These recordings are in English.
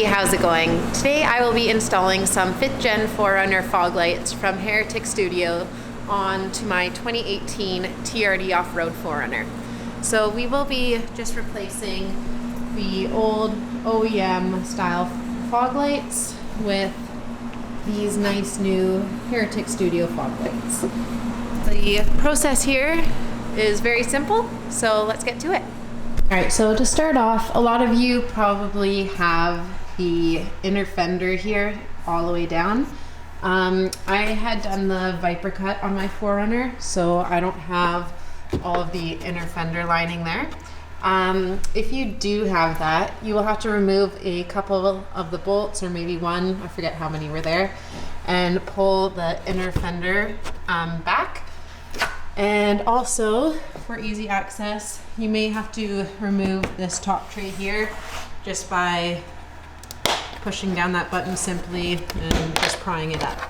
How's it going? Today I will be installing some 5th Gen 4Runner fog lights from Heretic Studio onto my 2018 TRD off-road 4Runner. So we will be just replacing the old OEM style fog lights with these nice new Heretic Studio fog lights. The process here is very simple, so let's get to it. Alright, so to start off, a lot of you probably have the inner fender here all the way down. I had done the Viper cut on my 4Runner, so I don't have all of the inner fender lining there. If you do have that, you will have to remove a couple of the bolts, or maybe one, I forget how many were there, and pull the inner fender back. And also, for easy access, you may have to remove this top tray here just by pushing down that button simply and just prying it up.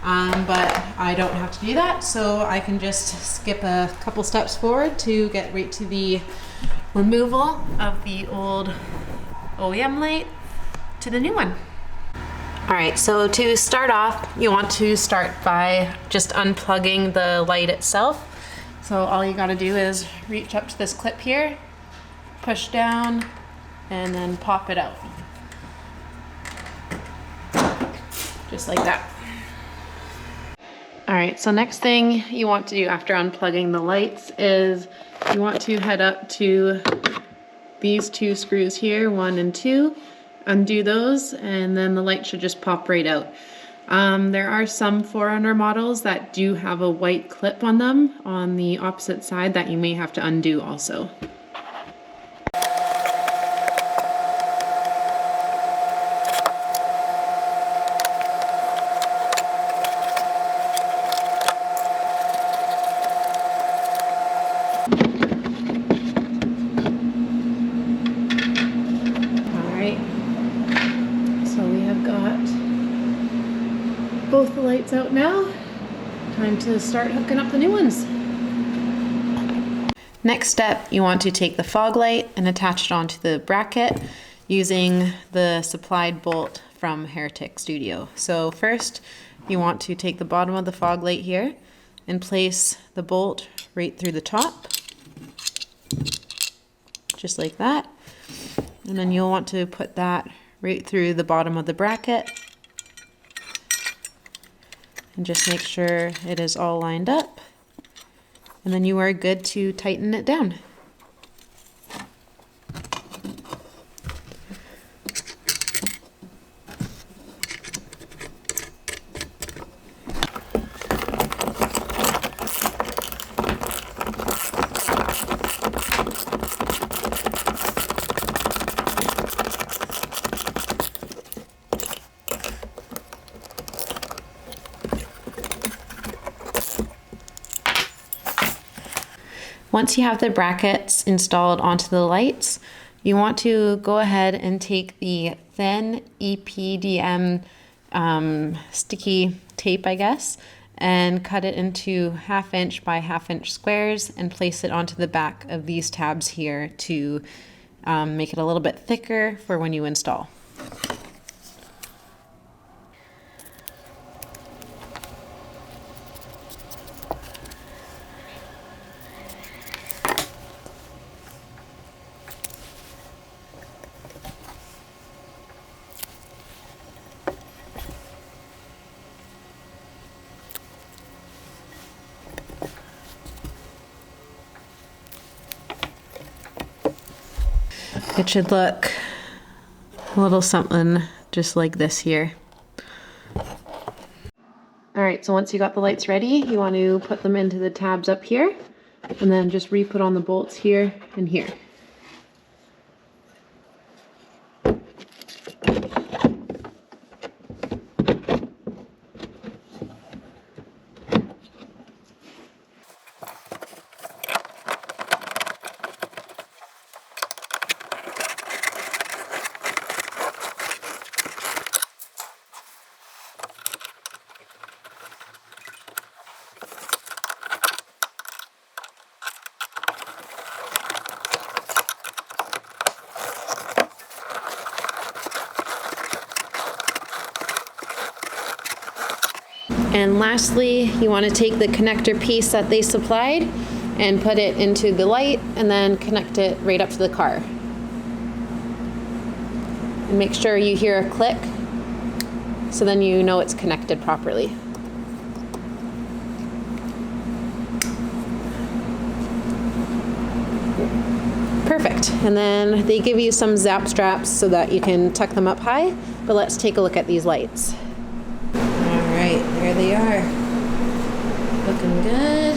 But I don't have to do that, so I can just skip a couple steps forward to get right to the removal of the old OEM light to the new one. Alright, so to start off, you want to start by just unplugging the light itself. So all you gotta do is reach up to this clip here, push down, and then pop it out. Just like that. Alright, so next thing you want to do after unplugging the lights is you want to head up to these two screws here, 1 and 2, undo those, and then the light should just pop right out. There are some 4Runner models that do have a white clip on them on the opposite side that you may have to undo also. Both the lights out now. Time to start hooking up the new ones. Next step, you want to take the fog light and attach it onto the bracket using the supplied bolt from Heretic Studio. So first, you want to take the bottom of the fog light here and place the bolt right through the top, just like that. And then you'll want to put that right through the bottom of the bracket. And just make sure it is all lined up, and then you are good to tighten it down. Once you have the brackets installed onto the lights, you want to go ahead and take the thin EPDM sticky tape, I guess, and cut it into 1/2 inch by 1/2 inch squares and place it onto the back of these tabs here to make it a little bit thicker for when you install. It should look a little something just like this here. All right, so once you got the lights ready, you want to put them into the tabs up here and then just re-put on the bolts here and here. And lastly, you want to take the connector piece that they supplied and put it into the light and then connect it right up to the car. And make sure you hear a click so then you know it's connected properly. Perfect. And then they give you some zap straps so that you can tuck them up high, but let's take a look at these lights. Alright, there they are. Looking good.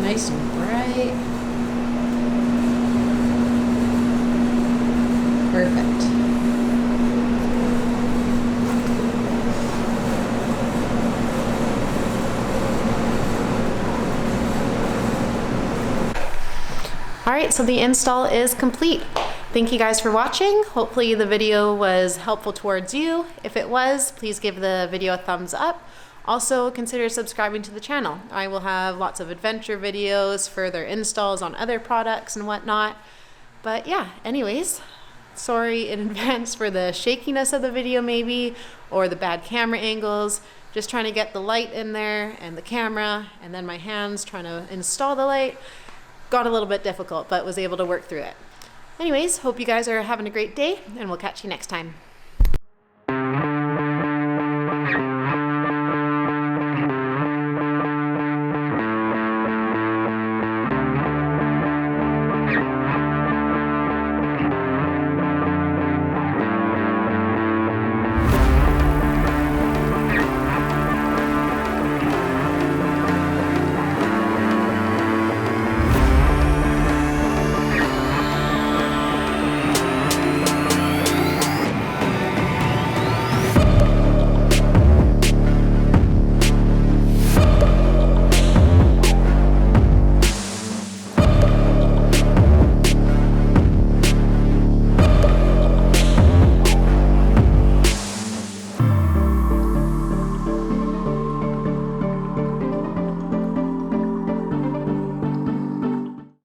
Nice and bright. Perfect. Alright, so the install is complete. Thank you guys for watching. Hopefully the video was helpful towards you. If it was, please give the video a thumbs up. Also consider subscribing to the channel. I will have lots of adventure videos, further installs on other products and whatnot. But yeah, anyways, sorry in advance for the shakiness of the video maybe, or the bad camera angles. Just trying to get the light in there and the camera, and then my hands trying to install the light. Got a little bit difficult, but was able to work through it. Anyways, hope you guys are having a great day, and we'll catch you next time.